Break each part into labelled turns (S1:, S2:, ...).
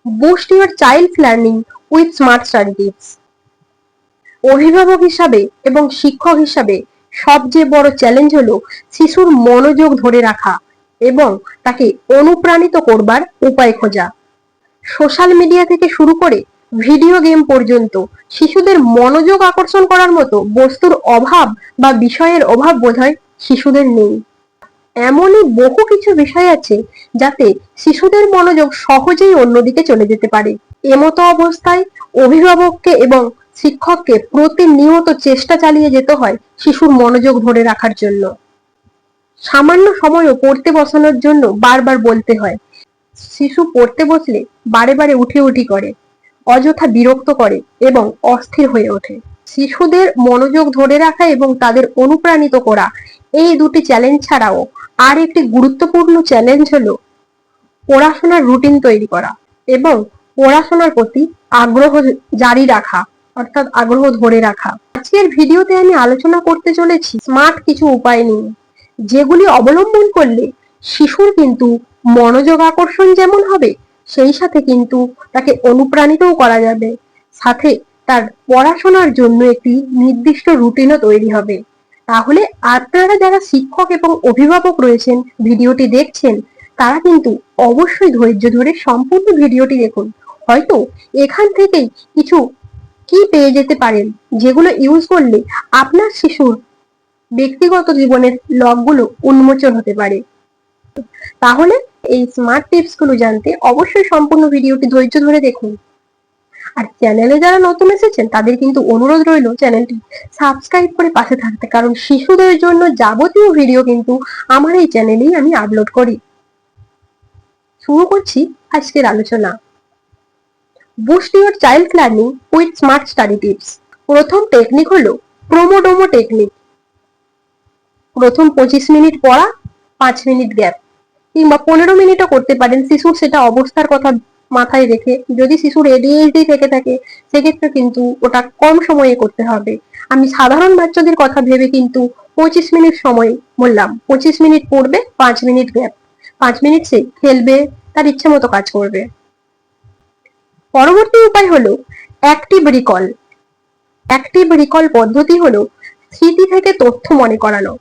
S1: Boost your child learning with smart study tips. অভিভাবক হিসাবে এবং শিক্ষক হিসাবে সবচেয়ে বড় চ্যালেঞ্জ হলো শিশুর মনোযোগ ধরে রাখা এবং তাকে অনুপ্রাণিত করবার উপায় খোঁজা। সোশ্যাল মিডিয়া থেকে শুরু করে ভিডিও গেম পর্যন্ত শিশুদের মনোযোগ আকর্ষণ করার মতো বস্তুর অভাব বা বিষয়ের অভাব বোধহয় শিশুদের নেই। এমনই বহু কিছু বিষয় আছে যাতে শিশুদের মনোযোগ সহজেই অন্যদিকে চলে যেতে পারে। এমতো অবস্থায় অভিভাবককে এবং শিক্ষককে প্রতিনিয়ত চেষ্টা চালিয়ে যেতে হয় শিশুর মনোযোগ ধরে রাখার জন্য। সামান্য সময়ও পড়তে বসানোর জন্য বারবার বলতে হয়। শিশু পড়তে বসলে বারে বারে উঠি উঠি করে, অযথা বিরক্ত করে এবং অস্থির হয়ে ওঠে। শিশুদের মনোযোগ ধরে রাখা এবং তাদের অনুপ্রাণিত করা, এই দুটি চ্যালেঞ্জ ছাড়াও আর একটি গুরুত্বপূর্ণ চ্যালেঞ্জ হলো পড়াশোনার রুটিন তৈরি করা এবং পড়াশোনার প্রতি আগ্রহ জারি রাখা, অর্থাৎ আগ্রহ ধরে রাখা। আজকের ভিডিওতে আমি আলোচনা করতে চলেছি স্মার্ট কিছু উপায় নিয়ে, যেগুলি অবলম্বন করলে শিশুর কিন্তু মনোযোগ আকর্ষণ যেমন হবে, সেই সাথে কিন্তু তাকে অনুপ্রাণিতও করা যাবে, সাথে তার পড়াশোনার জন্য একটি নির্দিষ্ট রুটিনও তৈরি হবে। তাহলে আপনারা যারা শিক্ষক এবং অভিভাবক রয়েছেন, ভিডিওটি দেখছেন, তারা কিন্তু অবশ্যই ধৈর্য ধরে সম্পূর্ণ ভিডিওটি দেখুন। হয়তো এখান থেকেই কিছু কি পেয়ে যেতে পারেন, যেগুলো ইউজ করলে আপনার শিশুর ব্যক্তিগত জীবনের লকগুলো উন্মোচন হতে পারে। তাহলে এই স্মার্ট টিপস গুলো জানতে অবশ্যই সম্পূর্ণ ভিডিওটি ধৈর্য ধরে দেখুন। আর চ্যানেলে যারা নতুন এসেছেন তাদের কিন্তু অনুরোধ রইল চ্যানেলটি সাবস্ক্রাইব করে পাশে থাকতে, কারণ শিশুদের জন্য যাবতীয় ভিডিও কিন্তু আমার এই চ্যানেলেই আমি আপলোড করি। শুরু করছি আজকের আলোচনা। Boost your child learning with smart study tips. প্রথম টেকনিক হলো প্রোমোডোমো টেকনিক। প্রথম 25 মিনিট পড়া, 5 মিনিট গ্যাপ, কিংবা 15 মিনিটও করতে পারেন, শিশুর সেটা অবস্থার কথা মাথায় রেখে। যদি শিশুর এডিএইচডি থেকে থাকে সেক্ষেত্রে কিন্তু ওটা কম সময়ে করতে হবে। আমি সাধারণ বাচ্চাদের কথা ভেবে কিন্তু 25 মিনিট সময় বললাম। 25 মিনিট পড়বে, 5 মিনিট গ্যাপ, 5 মিনিট সে খেলবে, তার ইচ্ছে মতো কাজ করবে। পরবর্তী উপায় হলো অ্যাক্টিভ রিকল। অ্যাক্টিভ রিকল পদ্ধতি হলো স্মৃতি থেকে তথ্য মনে করানো।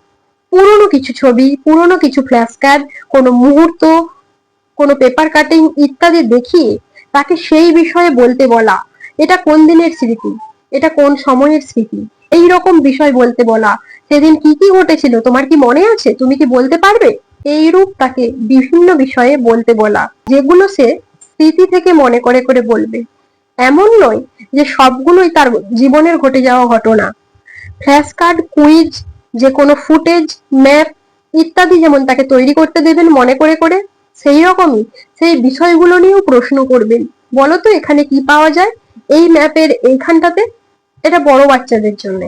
S1: পুরনো কিছু ছবি, পুরনো কিছু ফ্ল্যাশ কার্ড, কোনো মুহূর্ত, কোনো পেপার কাটিং ইত্যাদি দেখিয়ে তাকে সেই বিষয়ে বলতে বলা। এটা কোন দিনের স্মৃতি, এটা কোন সময়ের স্মৃতি, এই রকম বিষয় বলতে বলা। সেদিন কি কি ঘটেছিল তোমার কি মনে আছে, তুমি কি বলতে পারবে? এইরূপ তাকে বিভিন্ন বিষয়ে বলতে বলা, যেগুলো সে স্মৃতি থেকে মনে করে করে বলবে। এমন নয় যে সবগুলোই তার জীবনের ঘটে যাওয়া ঘটনা। ফ্ল্যাশ কার্ড, কুইজ, যে কোনো ফুটেজ, ম্যাপ ইত্যাদি যেমন তাকে তৈরি করতে দেবেন মনে করে করে, সেই রকমই সেই বিষয়গুলো নিয়েও প্রশ্ন করবেন। বলতো এখানে কি পাওয়া যায় এই ম্যাপের এইখানটাতে? এটা বড় বাচ্চাদের জন্য।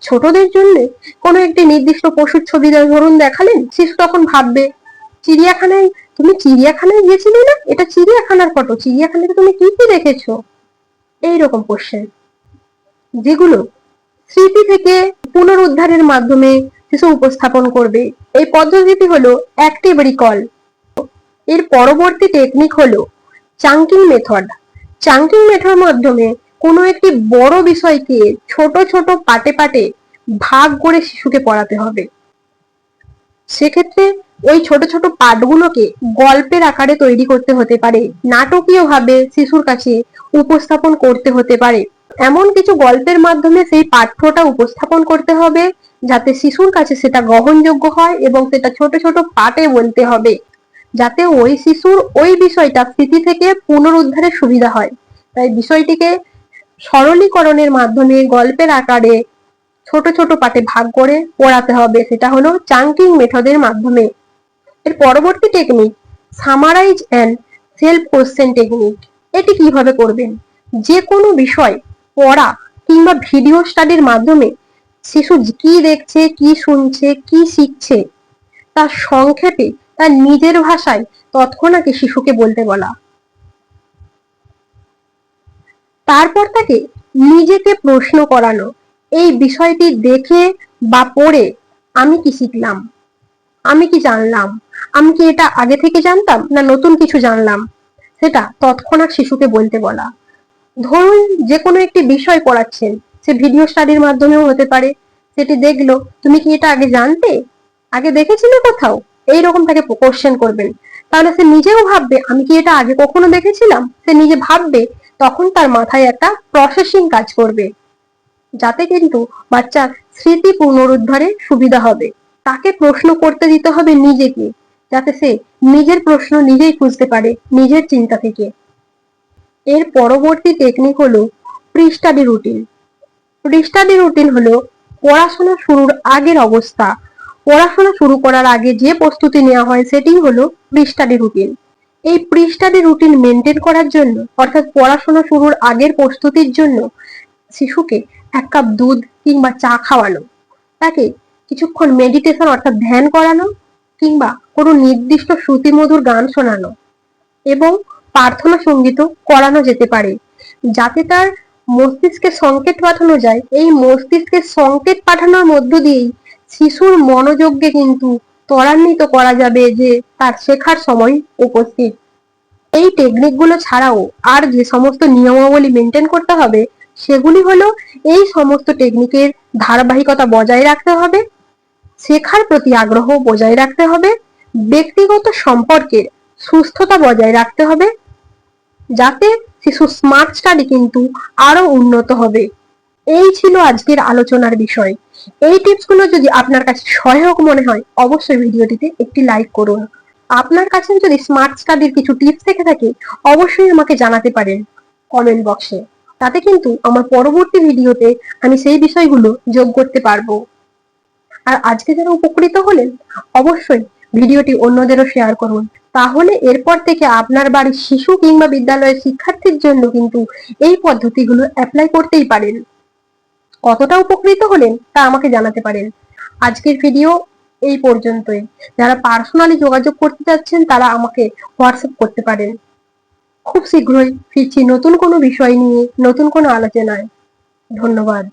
S1: ছোটদের জন্য কোনো একটি নির্দিষ্ট পশুর ছবি ধরুন দেখালেন, শিশু তখন ভাববে চিড়িয়াখানায়, তুমি চিড়িয়াখানায় গিয়েছিলে না, এটা চিড়িয়াখানার ফটো, চিড়িয়াখানাতে তুমি কি কি দেখেছো? এইরকম কোশ্চেন, যেগুলো স্মৃতি থেকে পুনরুদ্ধারের মাধ্যমে শিশু উপস্থাপন করবে। এই পদ্ধতিটি হলো অ্যাক্টিভ রিকল। এর পরবর্তী টেকনিক হলো চাঙ্কিং মেথড। চাঙ্কিং মেথডের মাধ্যমে কোনো একটি বড় বিষয়কে ছোট ছোট পাটে পাটে ভাগ করে শিশুকে পড়াতে হবে। সেক্ষেত্রে ওই ছোট ছোট পাঠগুলোকে গল্পের আকারে তৈরি করতে হতে পারে, নাটকীয় ভাবে শিশুর কাছে উপস্থাপন করতে হতে পারে। এমন কিছু গল্পের মাধ্যমে সেই পাঠ্যটা উপস্থাপন করতে হবে যাতে শিশুর কাছে সেটা গ্রহণযোগ্য হয়, এবং সেটা ছোট ছোট পাঠে বলতে হবে যাতে ওই শিশুর ওই বিষয়টা স্মৃতি থেকে পুনরুদ্ধারের সুবিধা হয়। তাই বিষয়টিকে সরলীকরণের মাধ্যমে গল্পের আকারে ছোট ছোট পাঠে ভাগ করে পড়াতে হবে, সেটা হলো চাঙ্কিং মেথডের মাধ্যমে। এর পরবর্তী technique summarise and self question technique. এটি কিভাবে করবেন? যে কোনো বিষয় পড়া কিংবা ভিডিও স্টাডির মাধ্যমে শিশু কি দেখছে, কি শুনছে, কি শিখছে, তার সংক্ষেপে তার নিজের ভাষায় তৎক্ষণাৎ শিশুকে বলতে বলা। তারপর তাকে নিজেকে প্রশ্ন করানো, এই বিষয়টি দেখে বা পড়ে আমি কি শিখলাম, আমি কি জানলাম, আমি কি এটা আগে থেকে জানতাম না নতুন কিছু জানলাম, সেটা তৎক্ষণাৎ শিশুকে বলতে বলা। ধরুন যে কোনো একটি বিষয় পড়াচ্ছেন, সে ভিডিও স্টাডির মাধ্যমেও হতে পারে। সেটি দেখলো, তুমি কি এটা আগে জানতে, আগে দেখেছিলে কোথাও, এইরকম তাকে কোশ্চেন করবেন। তাহলে সে নিজেও ভাববে আমি কি এটা আগে কখনো দেখেছিলাম, সে নিজে ভাববে। তখন তার মাথায় একটা প্রসেসিং কাজ করবে, যাতে কিন্তু বাচ্চার স্মৃতি পুনরুদ্ধারে সুবিধা হবে। তাকে প্রশ্ন করতে দিতে হবে নিজেকে, যাতে সে নিজের প্রশ্ন নিজেই খুঁজতে পারে নিজের চিন্তা থেকে। এর পরবর্তী টেকনিক হলো pre study routine. Pre study routine হলো পড়াশোনা শুরুর আগের অবস্থা। পড়াশোনা শুরু করার আগে যে প্রস্তুতি নেওয়া হয় সেটি হলো প্রি স্টাডি রুটিন। এই প্রি স্টাডি রুটিন মেনটেন করার জন্য, অর্থাৎ পড়াশোনা শুরুর আগের প্রস্তুতির জন্য, শিশুকে 1 কাপ দুধ কিংবা চা খাওয়ানো, তাকে কিছুক্ষণ মেডিটেশন অর্থাৎ ধ্যান করানো, কিংবা কোনো নির্দিষ্ট শ্রুতিমধুর গান শোনানো এবং প্রার্থনা সঙ্গীতও করানো যেতে পারে, যাতে তার মস্তিষ্কে সংকেত পাঠানো যায়। এই মস্তিষ্কে সংকেত পাঠানোর মধ্য দিয়েই শিশুর মনোযোগকে কিন্তু ত্বরান্বিত করা যাবে, যে তার শেখার সময় উপস্থিত। এই টেকনিক গুলো ছাড়াও আর যে সমস্ত নিয়মাবলী মেনটেন করতে হবে, সেগুলি হলো এই সমস্ত টেকনিকের ধারাবাহিকতা বজায় রাখতে হবে, শেখার প্রতি আগ্রহ বজায় রাখতে হবে, ব্যক্তিগত সম্পর্কের সুস্থতা বজায় রাখতে হবে, যাতে শিশু স্মার্ট স্টাডি কিন্তু আরো উন্নত হবে। এই ছিল আজকের আলোচনার বিষয়। এই টিপস গুলো যদি আপনার কাছে সহায়ক মনে হয়, অবশ্যই ভিডিওটিতে একটি লাইক করুন। আপনার কাছে যদি স্মার্ট স্টাডির কিছু টিপস থেকে থাকে, অবশ্যই আমাকে জানাতে পারেন কমেন্ট বক্সে। তাতে কিন্তু আমার পরবর্তী ভিডিওতে আমি সেই বিষয়গুলো যোগ করতে পারবো। আর আজকে যারা উপকৃত হলেন, অবশ্যই ভিডিওটি অন্যদেরও শেয়ার করুন। তাহলে এরপর থেকে আপনার বাড়ির শিশু কিংবা বিদ্যালয়ের শিক্ষার্থীর জন্য কিন্তু এই পদ্ধতিগুলো অ্যাপ্লাই করতেই পারেন। কতটা উপকৃত হলেন তা আমাকে জানাতে পারেন। আজকের ভিডিও এই পর্যন্তই। যারা পার্সোনালি যোগাযোগ করতে চাচ্ছেন, তারা আমাকে হোয়াটসঅ্যাপ করতে পারেন। খুব শীঘ্রই ফিরছি নতুন কোনো বিষয় নিয়ে, নতুন কোনো আলোচনায়। ধন্যবাদ।